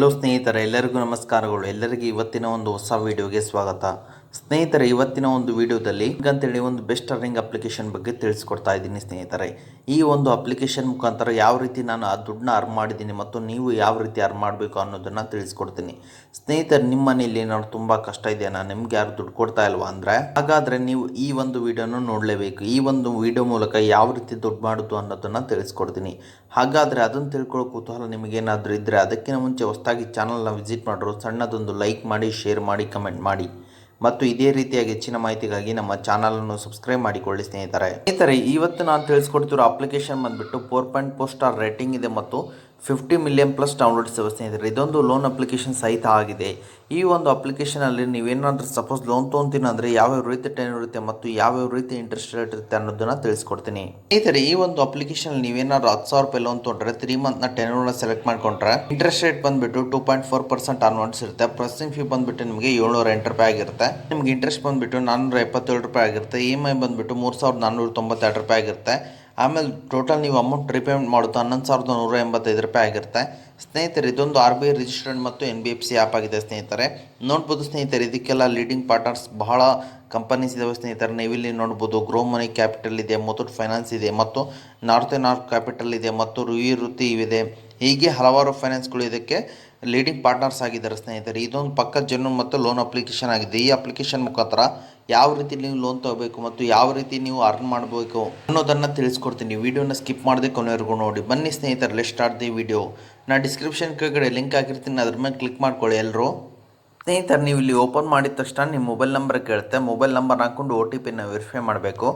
Hello ಸ್ನೇಹಿತರೆ, ಎಲ್ಲರಿಗೂ ನಮಸ್ಕಾರಗಳು. ಎಲ್ಲರಿಗೂ ಇವತ್ತಿನ ಒಂದು ಹೊಸ ವಿಡಿಯೋಗೆ ಸ್ವಾಗತ. ಸ್ನೇಹಿತರೆ, ಇವತ್ತಿನ ಒಂದು ವಿಡಿಯೋದಲ್ಲಿ ಅಂತೇಳಿ ಒಂದು ಬೆಸ್ಟ್ ಅರ್ನಿಂಗ್ ಅಪ್ಲಿಕೇಶನ್ ಬಗ್ಗೆ ತಿಳಿಸ್ಕೊಡ್ತಾ ಇದ್ದೀನಿ. ಸ್ನೇಹಿತರೆ, ಈ ಒಂದು ಅಪ್ಲಿಕೇಶನ್ ಮುಖಾಂತರ ಯಾವ ರೀತಿ ನಾನು ಆ ದುಡ್ಡನ್ನ ಅರ್ನ್ ಮಾಡಿದ್ದೀನಿ ಮತ್ತು ನೀವು ಯಾವ ರೀತಿ ಅರ್ನ್ ಮಾಡಬೇಕು ಅನ್ನೋದನ್ನು ತಿಳಿಸ್ಕೊಡ್ತೀನಿ. ಸ್ನೇಹಿತರೆ, ನಿಮ್ಮ ಮನೆಯಲ್ಲಿ ಏನಾದ್ರು ತುಂಬ ಕಷ್ಟ ಇದೆಯಾ, ನಾನು ನಿಮ್ಗೆ ಯಾರು ದುಡ್ಡು ಕೊಡ್ತಾ ಇಲ್ವಾ ಅಂದರೆ ಹಾಗಾದರೆ ನೀವು ಈ ಒಂದು ವಿಡಿಯೋನ ನೋಡಲೇಬೇಕು. ಈ ಒಂದು ವಿಡಿಯೋ ಮೂಲಕ ಯಾವ ರೀತಿ ದುಡ್ಡು ಮಾಡೋದು ಅನ್ನೋದನ್ನು ತಿಳಿಸ್ಕೊಡ್ತೀನಿ. ಹಾಗಾದರೆ ಅದನ್ನು ತಿಳ್ಕೊಳ್ಳೋ ಕುತೂಹಲ ನಿಮಗೇನಾದರೂ ಇದ್ದರೆ ಅದಕ್ಕಿಂತ ಮುಂಚೆ ಹೊಸದಾಗಿ ಚಾನಲ್ನ ವಿಸಿಟ್ ಮಾಡೋರು ಸಣ್ಣದೊಂದು ಲೈಕ್ ಮಾಡಿ, ಶೇರ್ ಮಾಡಿ, ಕಮೆಂಟ್ ಮಾಡಿ ಮತ್ತು ಇದೇ ರೀತಿಯಾಗಿ ಹೆಚ್ಚಿನ ಮಾಹಿತಿಗಾಗಿ ನಮ್ಮ ಚಾನಲನ್ನು ಸಬ್ಸ್ಕ್ರೈಬ್ ಮಾಡಿಕೊಳ್ಳಿ. ಸ್ನೇಹಿತರೆ, ಇವತ್ತು ನಾನು ತಿಳಿಸ್ಕೊಡ್ತಿರೋ ಅಪ್ಲಿಕೇಶನ್ ಬಂದುಬಿಟ್ಟು 4.4 ಸ್ಟಾರ್ ರೇಟಿಂಗ್ ಇದೆ ಮತ್ತು 50 ಮಿಲಿಯನ್ ಪ್ಲಸ್ ಡೌನ್ಲೋಡ್ಸ್ ಇವೆ. ಸ್ನೇಹಿತರೆ, ಇದೊಂದು ಲೋನ್ ಅಪ್ಲಿಕೇಶನ್ ಸಹಿತ ಆಗಿದೆ. ಈ ಒಂದು ಅಪ್ಲಿಕೇಶನಲ್ಲಿ ನೀವೇನಾದರೂ ಸಪೋಸ್ ಲೋನ್ ತೊಗೊತೀನಿ ಅಂದರೆ ಯಾವ್ಯಾವ ರೀತಿ ಟೈಮ್ ಇರುತ್ತೆ ಮತ್ತು ಯಾವ್ಯಾವ ರೀತಿ ಇಂಟ್ರೆಸ್ಟ್ ರೇಟ್ ಇರುತ್ತೆ ಅನ್ನೋದನ್ನು ತಿಳಿಸ್ಕೊಡ್ತೀನಿ. ಸ್ನೇಹಿತರೆ, ಈ ಒಂದು ಅಪ್ಲಿಕೇಶನ್ ನೀವೇನಾದ್ರು 10,000 ರೂಪಾಯಿ ಲೋನ್ ತೊಗೊಂಡ್ರೆ 3 ಮಂತ್ನ ಟೆನ್ಯೂರ್ನ ಸೆಲೆಕ್ಟ್ ಮಾಡ್ಕೊಂಡ್ರೆ ಇಂಟ್ರೆಸ್ಟ್ ರೇಟ್ ಬಂದುಬಿಟ್ಟು 2.4% ಆನ್ವರ್ಡ್ಸ್ ಇರುತ್ತೆ. ಪ್ರೊಸೆಸಿಂಗ್ ಫೀ ಬಂದುಬಿಟ್ಟು ನಿಮಗೆ 708 ರೂಪಾಯಿ ಆಗಿರುತ್ತೆ. ನಿಮಗೆ ಇಂಟ್ರೆಸ್ಟ್ ಬಂದುಬಿಟ್ಟು 477 ರೂಪಾಯಿ ಆಗಿರುತ್ತೆ. EMI ಬಂದುಬಿಟ್ಟು 3,492 ರೂಪಾಯಿ ಆಗಿರುತ್ತೆ. ಆಮೇಲೆ ಟೋಟಲ್ ನೀವು ಅಮೌಂಟ್ ರಿಪೇಮೆಂಟ್ ಮಾಡೋದು 11,185 ರೂಪಾಯಿ ಆಗಿರುತ್ತೆ. ಸ್ನೇಹಿತರೆ, ಇದೊಂದು RBI ರಿಜಿಸ್ಟರ್ಡ್ ಮತ್ತು NBFC ಆ್ಯಪ್ ಆಗಿದೆ. ಸ್ನೇಹಿತರೆ, ನೋಡ್ಬೋದು ಸ್ನೇಹಿತರೆ, ಇದಕ್ಕೆಲ್ಲ ಲೀಡಿಂಗ್ ಪಾರ್ಟ್ನರ್ಸ್ ಬಹಳ ಕಂಪನೀಸ್ ಇದಾವೆ. ಸ್ನೇಹಿತರೆ, ನೀವಿಲ್ಲಿ ನೋಡ್ಬೋದು ಗ್ರೋ ಮನಿ ಕ್ಯಾಪಿಟಲ್ ಇದೆ, ಮುತ್ತೂಟ್ ಫೈನಾನ್ಸ್ ಇದೆ ಮತ್ತು ನಾರ್ತ್ ಕ್ಯಾಪಿಟಲ್ ಇದೆ ಮತ್ತು ರುಯಿ ಇದೆ. ಹೀಗೆ ಹಲವಾರು ಫೈನಾನ್ಸ್ಗಳು ಇದಕ್ಕೆ ಲೀಡಿಂಗ್ ಪಾರ್ಟ್ನರ್ಸ್ ಆಗಿದ್ದಾರೆ. ಸ್ನೇಹಿತರೆ, ಇದೊಂದು ಪಕ್ಕ ಜೆನ್ಯೂನ್ ಮತ್ತು ಲೋನ್ ಅಪ್ಲಿಕೇಶನ್ ಆಗಿದೆ. ಈ ಅಪ್ಲಿಕೇಶನ್ ಮುಖಾಂತರ ಯಾವ ರೀತಿ ನೀವು ಲೋನ್ ತಗೋಬೇಕು ಮತ್ತು ಯಾವ ರೀತಿ ನೀವು ಅರ್ನ್ ಮಾಡಬೇಕು ಅನ್ನೋದನ್ನು ತಿಳಿಸ್ಕೊಡ್ತೀನಿ. ವಿಡಿಯೋನ ಸ್ಕಿಪ್ ಮಾಡದೆ ಕೊನೆವರೆಗೂ ನೋಡಿ. ಬನ್ನಿ ಸ್ನೇಹಿತರೆ, ಲೆಟ್ಸ್ ಸ್ಟಾರ್ಟ್ ದಿ ವಿಡಿಯೋ. ನಾನು ಡಿಸ್ಕ್ರಿಪ್ಷನ್ ಕೆಳಗಡೆ ಲಿಂಕ್ ಹಾಕಿರ್ತೀನಿ, ಅದ್ರ ಮೇಲೆ ಕ್ಲಿಕ್ ಮಾಡ್ಕೊಳ್ಳಿ ಎಲ್ಲರೂ. ಸ್ನೇಹಿತರೆ, ನೀವು ಇಲ್ಲಿ ಓಪನ್ ಮಾಡಿದ ತಕ್ಷಣ ನಿಮ್ಮ ಮೊಬೈಲ್ ನಂಬರ್ ಕೇಳುತ್ತೆ. ಮೊಬೈಲ್ ನಂಬರ್ ಹಾಕ್ಕೊಂಡು OTPನ ವೆರಿಫೈ ಮಾಡಬೇಕು.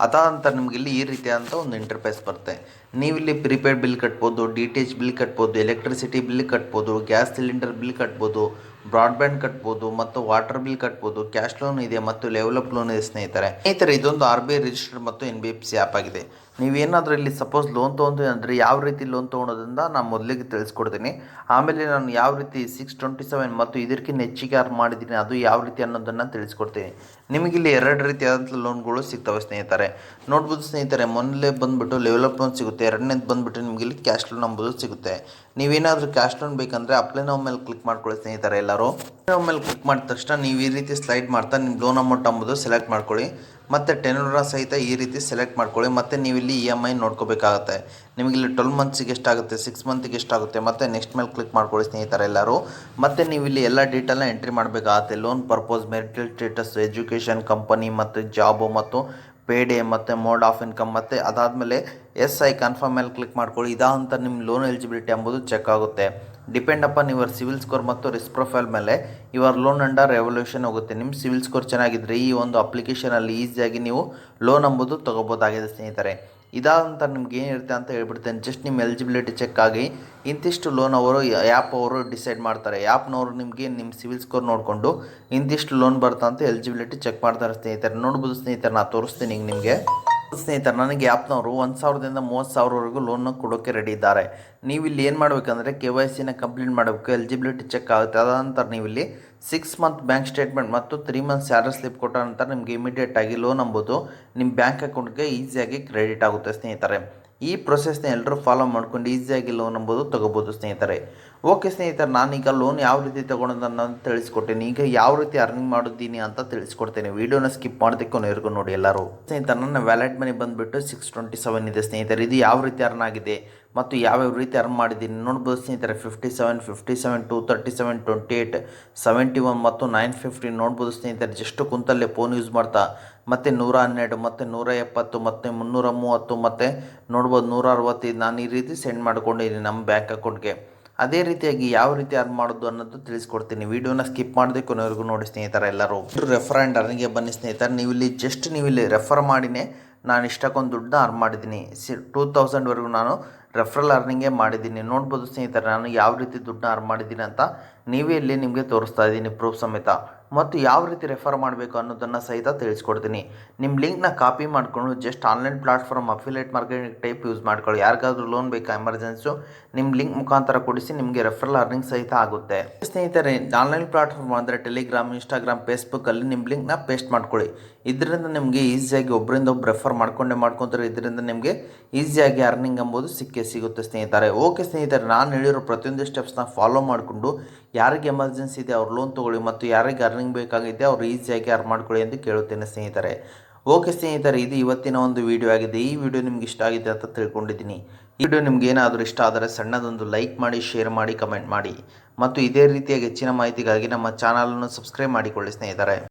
ಅದಾದ ನಂತರ ನಿಮಗೆ ಇಲ್ಲಿ ಈ ರೀತಿಯಾದಂಥ ಒಂದು ಇಂಟರ್ಫೇಸ್ ಬರುತ್ತೆ. ನೀವಿಲ್ಲಿ ಪ್ರಿಪೇಯ್ಡ್ ಬಿಲ್ ಕಟ್ಬೋದು, DTH ಬಿಲ್ ಕಟ್ಬೋದು, ಎಲೆಕ್ಟ್ರಿಸಿಟಿ ಬಿಲ್ ಕಟ್ಬೋದು, ಗ್ಯಾಸ್ ಸಿಲಿಂಡರ್ ಬಿಲ್ ಕಟ್ಬೋದು, ಬ್ರಾಡ್ಬ್ಯಾಂಡ್ ಕಟ್ಬೋದು ಮತ್ತು ವಾಟರ್ ಬಿಲ್ ಕಟ್ಬೋದು. ಕ್ಯಾಶ್ ಲೋನ್ ಇದೆ ಮತ್ತು ಲೆವೆಲಪ್ ಲೋನ್ ಇದೆ. ಸ್ನೇಹಿತರೆ, ಇದೊಂದು RBI ರಿಜಿಸ್ಟರ್ಡ್ ಮತ್ತು NBFC ಆ್ಯಪ್ ಆಗಿದೆ. ನೀವೇನಾದರೂ ಇಲ್ಲಿ ಸಪೋಸ್ ಲೋನ್ ತೊಗೊಂತೀವಿ ಅಂದರೆ ಯಾವ ರೀತಿ ಲೋನ್ ತೊಗೊಳೋದ್ರಿಂದ ನಾನು ಮೊದಲಿಗೆ ತಿಳಿಸ್ಕೊಡ್ತೀನಿ. ಆಮೇಲೆ ನಾನು ಯಾವ ರೀತಿ 627 ಮತ್ತು ಇದಕ್ಕಿಂತ ಹೆಚ್ಚಿಗೆ ಅರ್ನ್ ಮಾಡಿದ್ದೀನಿ ಅದು ಯಾವ ರೀತಿ ಅನ್ನೋದನ್ನು ತಿಳಿಸ್ಕೊಡ್ತೀನಿ. ನಿಮಗಿಲ್ಲಿ 2 ರೀತಿಯಾದಂಥ ಲೋನ್ಗಳು ಸಿಗ್ತವೆ. ಸ್ನೇಹಿತರೆ, ನೋಡ್ಬೋದು ಸ್ನೇಹಿತರೆ, ಮೊದಲೇ ಬಂದುಬಿಟ್ಟು ಲೆವೆಲಪ್ ಲೋನ್ ಸಿಗುತ್ತೆ. ಎರಡನೇದು ಬಂದುಬಿಟ್ಟು ನಿಮಗೆ ಇಲ್ಲಿ ಕ್ಯಾಶ್ ಲೋನ್ ಅಂಬೋದು ಸಿಗುತ್ತೆ. ನೀವೇನಾದರೂ ಕ್ಯಾಶ್ ಲೋನ್ ಬೇಕಂದರೆ ಅಪ್ಲೈ ನೌ ಮೇಲೆ ಕ್ಲಿಕ್ ಮಾಡ್ಕೊಳ್ಳಿ. ಸ್ನೇಹಿತರೆ, ಎಲ್ಲರೂ ಅಪ್ಲೈ ನೌ ಮೇಲೆ ಕ್ಲಿಕ್ ಮಾಡಿದ ತಕ್ಷಣ ನೀವು ಈ ರೀತಿ ಸ್ಲೈಡ್ ಮಾಡ್ತಾ ನಿಮ್ಮ ಲೋನ್ ಅಮೌಂಟ್ ಅಂಬೋದು ಸೆಲೆಕ್ಟ್ ಮಾಡ್ಕೊಳ್ಳಿ ಮತ್ತು ಟೆನ್ಯೂರ್ನ ಸಹಿತ ಈ ರೀತಿ ಸೆಲೆಕ್ಟ್ ಮಾಡ್ಕೊಳ್ಳಿ. ಮತ್ತು ನೀವು ಇಲ್ಲಿ EMI ನೋಡ್ಕೋಬೇಕಾಗುತ್ತೆ. ನಿಮಗಿಲ್ಲಿ 12 ಮಂತ್ಸಿಗೆ ಎಷ್ಟಾಗುತ್ತೆ, 6 ಮಂತಿಗೆ ಎಷ್ಟಾಗುತ್ತೆ ಮತ್ತು ನೆಕ್ಸ್ಟ್ ಮೇಲೆ ಕ್ಲಿಕ್ ಮಾಡ್ಕೊಳ್ಳಿ. ಸ್ನೇಹಿತರೆ, ಎಲ್ಲರೂ ಮತ್ತು ನೀವು ಇಲ್ಲಿ ಎಲ್ಲ ಡೀಟೇಲ್ನ ಎಂಟ್ರಿ ಮಾಡಬೇಕಾಗುತ್ತೆ. Loan purpose, marital status, education, company ಮತ್ತು ಜಾಬು ಮತ್ತು ಪೇಡೆ ಮತ್ತು ಮೋಡ್ ಆಫ್ ಇನ್ಕಮ್ ಮತ್ತು ಅದಾದಮೇಲೆ SI ಕನ್ಫರ್ಮ್ ಮೇಲೆ ಕ್ಲಿಕ್ ಮಾಡ್ಕೊಳ್ಳಿ. ಇದಾದಂಥ ನಿಮ್ಮ ಲೋನ್ ಎಲಿಜಿಬಿಲಿಟಿ ಎಂಬುದು ಚೆಕ್ ಆಗುತ್ತೆ. Depend upon your civil score ಮತ್ತು ರಿಸ್ಕ್ ಪ್ರೊಫೈಲ್ ಮೇಲೆ ಯುವರ್ ಲೋನ್ ಅಂಡರ್ ಎವಲ್ಯೂಷನ್ ಹೋಗುತ್ತೆ. ನಿಮ್ಮ ಸಿವಿಲ್ ಸ್ಕೋರ್ ಚೆನ್ನಾಗಿದ್ದರೆ ಈ ಒಂದು ಅಪ್ಲಿಕೇಶನಲ್ಲಿ ಈಸಿಯಾಗಿ ನೀವು ಲೋನ್ ಎಂಬುದು ತೊಗೋಬೋದಾಗಿದೆ. ಸ್ನೇಹಿತರೆ, ಇದಾದಂಥ ನಿಮ್ಗೆ ಏನಿರುತ್ತೆ ಅಂತ ಹೇಳ್ಬಿಡ್ತೇನೆ. ಜಸ್ಟ್ ನಿಮ್ಮ ಎಲಿಜಿಬಿಲಿಟಿ ಚೆಕ್ ಆಗಿ ಇಂತಿಷ್ಟು ಲೋನ್ ಆ್ಯಪ್ ಅವರು ಡಿಸೈಡ್ ಮಾಡ್ತಾರೆ. ಆ್ಯಪ್ನವರು ನಿಮಗೆ ನಿಮ್ಮ ಸಿವಿಲ್ ಸ್ಕೋರ್ ನೋಡಿಕೊಂಡು ಇಂತಿಷ್ಟು ಲೋನ್ ಬರುತ್ತೆ ಅಂತ ಎಲಿಜಿಬಿಲಿಟಿ ಚೆಕ್ ಮಾಡ್ತಾರೆ. ಸ್ನೇಹಿತರೆ, ನೋಡ್ಬೋದು ಸ್ನೇಹಿತರೆ, ನಾನು ತೋರಿಸ್ತೀನಿ ಈಗ ನಿಮಗೆ. ಸ್ನೇಹಿತರೆ, ನನಗೆ ಆ್ಯಪ್ನವರು 1,000ದಿಂದ 30,000ವರೆಗೂ ಲೋನ್ನ ಕೊಡೋಕ್ಕೆ ರೆಡಿ ಇದ್ದಾರೆ. ನೀವು ಇಲ್ಲಿ ಏನು ಮಾಡಬೇಕಂದ್ರೆ KYCನ ಕಂಪ್ಲೀಟ್ ಮಾಡಬೇಕು. ಎಲಿಜಿಬಿಲಿಟಿ ಚೆಕ್ ಆಗುತ್ತೆ. ಅದಾದ ನಂತರ ನೀವು ಇಲ್ಲಿ 6 ಮಂತ್ ಬ್ಯಾಂಕ್ ಸ್ಟೇಟ್ಮೆಂಟ್ ಮತ್ತು 3 ಮಂತ್ ಸ್ಯಾಲರಿ ಸ್ಲಿಪ್ ಕೊಟ್ಟ ನಂತರ ನಿಮಗೆ ಇಮಿಡಿಯೇಟಾಗಿ ಲೋನ್ ಎಂಬುದು ನಿಮ್ಮ ಬ್ಯಾಂಕ್ ಅಕೌಂಟ್ಗೆ ಈಸಿಯಾಗಿ ಕ್ರೆಡಿಟ್ ಆಗುತ್ತೆ. ಸ್ನೇಹಿತರೆ, ಈ ಪ್ರೊಸೆಸ್ನ ಎಲ್ಲರೂ ಫಾಲೋ ಮಾಡ್ಕೊಂಡು ಈಸಿಯಾಗಿ ಲೋನ್ ಎಂಬುದು ತೊಗೋಬೋದು. ಸ್ನೇಹಿತರೆ, ಓಕೆ ಸ್ನೇಹಿತರೆ, ನಾನೀಗ ಲೋನ್ ಯಾವ ರೀತಿ ತೊಗೊಳೋದನ್ನು ತಿಳಿಸ್ಕೊಟ್ಟೇನೆ. ಈಗ ಯಾವ ರೀತಿ ಅರ್ನಿಂಗ್ ಮಾಡಿದ್ದೀನಿ ಅಂತ ತಿಳಿಸ್ಕೊಡ್ತೇನೆ. ವೀಡಿಯೋನ ಸ್ಕಿಪ್ ಮಾಡೋದಕ್ಕೆ ಕೊನೆವರೆಗೂ ನೋಡಿ ಎಲ್ಲರೂ. ಸ್ನೇಹಿತರೆ, ನನ್ನ ವ್ಯಾಲೆಟ್ ಮನಿ ಬಂದುಬಿಟ್ಟು 627 ಇದೆ. ಸ್ನೇಹಿತರೆ, ಇದು ಯಾವ ರೀತಿ ಅರ್ನ್ ಆಗಿದೆ ಮತ್ತು ಯಾವ್ಯಾವ ರೀತಿ ಅರ್ನ್ ಮಾಡಿದ್ದೀನಿ ನೋಡ್ಬೋದು. ಸ್ನೇಹಿತರೆ, 57, 237, 28, 71 ಮತ್ತು 950 ನೋಡ್ಬೋದು. ಸ್ನೇಹಿತರೆ, ಜಸ್ಟ್ ಕುಂತಲ್ಲೇ ಫೋನ್ ಯೂಸ್ ಮಾಡ್ತಾ ಮತ್ತು 112 ಮತ್ತು 170 ಮತ್ತು 330 ಮತ್ತು ನೋಡ್ಬೋದು 165 ನಾನು ಈ ರೀತಿ ಸೆಂಡ್ ಮಾಡ್ಕೊಂಡಿದ್ದೀನಿ ನಮ್ಮ ಬ್ಯಾಂಕ್ ಅಕೌಂಟ್ಗೆ. ಅದೇ ರೀತಿಯಾಗಿ ಯಾವ ರೀತಿ ಅರ್ನ್ ಮಾಡೋದು ಅನ್ನೋದು ತಿಳಿಸ್ಕೊಡ್ತೀನಿ. ವೀಡಿಯೋನ ಸ್ಕಿಪ್ ಮಾಡದೆ ಕೊನೆವರೆಗೂ ನೋಡಿ. ಸ್ನೇಹಿತರೆ, ಎಲ್ಲರೂ ರೆಫರ್ ಆ್ಯಂಡ್ ಅರ್ನಿಂಗ್ಗೆ ಬನ್ನಿ. ಸ್ನೇಹಿತರೆ, ನೀವು ಇಲ್ಲಿ ರೆಫರ್ ಮಾಡಿನೇ ನಾನು ಇಷ್ಟಕ್ಕೊಂದು ದುಡ್ಡನ್ನ ಅರ್ನ್ ಮಾಡಿದ್ದೀನಿ. 2000ವರೆಗೂ ನಾನು ರೆಫರಲ್ ಅರ್ನಿಂಗೇ ಮಾಡಿದ್ದೀನಿ. ನೋಡ್ಬೋದು ಸ್ನೇಹಿತರೆ, ನಾನು ಯಾವ ರೀತಿ ದುಡ್ಡನ್ನ ಅರ್ನ್ ಮಾಡಿದ್ದೀನಿ ಅಂತ ನೀವೇ ಇಲ್ಲಿ ನಿಮಗೆ ತೋರಿಸ್ತಾ ಇದ್ದೀನಿ ಪ್ರೂಫ್ ಸಮೇತ. ಮತ್ತು ಯಾವ ರೀತಿ ರೆಫರ್ ಮಾಡಬೇಕು ಅನ್ನೋದನ್ನು ಸಹಿತ ತಿಳಿಸ್ಕೊಡ್ತೀನಿ. ನಿಮ್ಮ ಲಿಂಕ್ನ ಕಾಪಿ ಮಾಡಿಕೊಂಡು just online platform affiliate marketing type use ಮಾಡ್ಕೊಳ್ಳಿ. ಯಾರಿಗಾದ್ರೂ ಲೋನ್ ಬೇಕಾ ಎಮರ್ಜೆನ್ಸು ನಿಮ್ಮ ಲಿಂಕ್ ಮುಖಾಂತರ ಕೊಡಿಸಿ ನಿಮಗೆ ರೆಫರಲ್ ಅರ್ನಿಂಗ್ ಸಹಿತ ಆಗುತ್ತೆ. ಸ್ನೇಹಿತರೆ, ಆನ್ಲೈನ್ ಪ್ಲಾಟ್ಫಾರ್ಮ್ ಅಂದರೆ ಟೆಲಿಗ್ರಾಮ್, ಇನ್ಸ್ಟಾಗ್ರಾಮ್, ಫೇಸ್ಬುಕ್ಕಲ್ಲಿ ನಿಮ್ಮ ಲಿಂಕ್ನ ಪೇಸ್ಟ್ ಮಾಡ್ಕೊಳ್ಳಿ. ಇದರಿಂದ ನಿಮಗೆ ಈಸಿಯಾಗಿ ಒಬ್ಬರಿಂದ ಒಬ್ಬರು ರೆಫರ್ ಮಾಡ್ಕೊತಾರೆ. ಇದರಿಂದ ನಿಮಗೆ ಈಸಿಯಾಗಿ ಅರ್ನಿಂಗ್ ಎಂಬುದು ಸಿಗುತ್ತೆ ಸ್ನೇಹಿತರೆ. ಓಕೆ ಸ್ನೇಹಿತರೆ, ನಾನು ಹೇಳಿರೋ ಪ್ರತಿಯೊಂದು ಸ್ಟೆಪ್ಸ್ನ ಫಾಲೋ ಮಾಡಿಕೊಂಡು ಯಾರಿಗೆ ಎಮರ್ಜೆನ್ಸಿ ಇದೆ ಅವ್ರು ಲೋನ್ ತೊಗೊಳ್ಳಿ, ಮತ್ತು ಯಾರಿಗೆ ಅರ್ನಿಂಗ್ ಬೇಕಾಗಿದೆ ಅವ್ರು ಈಸಿಯಾಗಿ ಅರ್ನ್ ಮಾಡ್ಕೊಳ್ಳಿ ಎಂದು ಕೇಳುತ್ತೇನೆ ಸ್ನೇಹಿತರೆ. ಓಕೆ ಸ್ನೇಹಿತರೆ, ಇದು ಇವತ್ತಿನ ಒಂದು ವಿಡಿಯೋ ಆಗಿದೆ. ಈ ವಿಡಿಯೋ ನಿಮ್ಗೆ ಇಷ್ಟ ಆಗಿದೆ ಅಂತ ತಿಳ್ಕೊಂಡಿದ್ದೀನಿ. ಈ ವಿಡಿಯೋ ನಿಮ್ಗೆ ಏನಾದರೂ ಇಷ್ಟ ಆದರೆ ಸಣ್ಣದೊಂದು ಲೈಕ್ ಮಾಡಿ, ಶೇರ್ ಮಾಡಿ, ಕಮೆಂಟ್ ಮಾಡಿ, ಮತ್ತು ಇದೇ ರೀತಿಯಾಗಿ ಹೆಚ್ಚಿನ ಮಾಹಿತಿಗಾಗಿ ನಮ್ಮ ಚಾನಲನ್ನು ಸಬ್ಸ್ಕ್ರೈಬ್ ಮಾಡಿಕೊಳ್ಳಿ ಸ್ನೇಹಿತರೆ.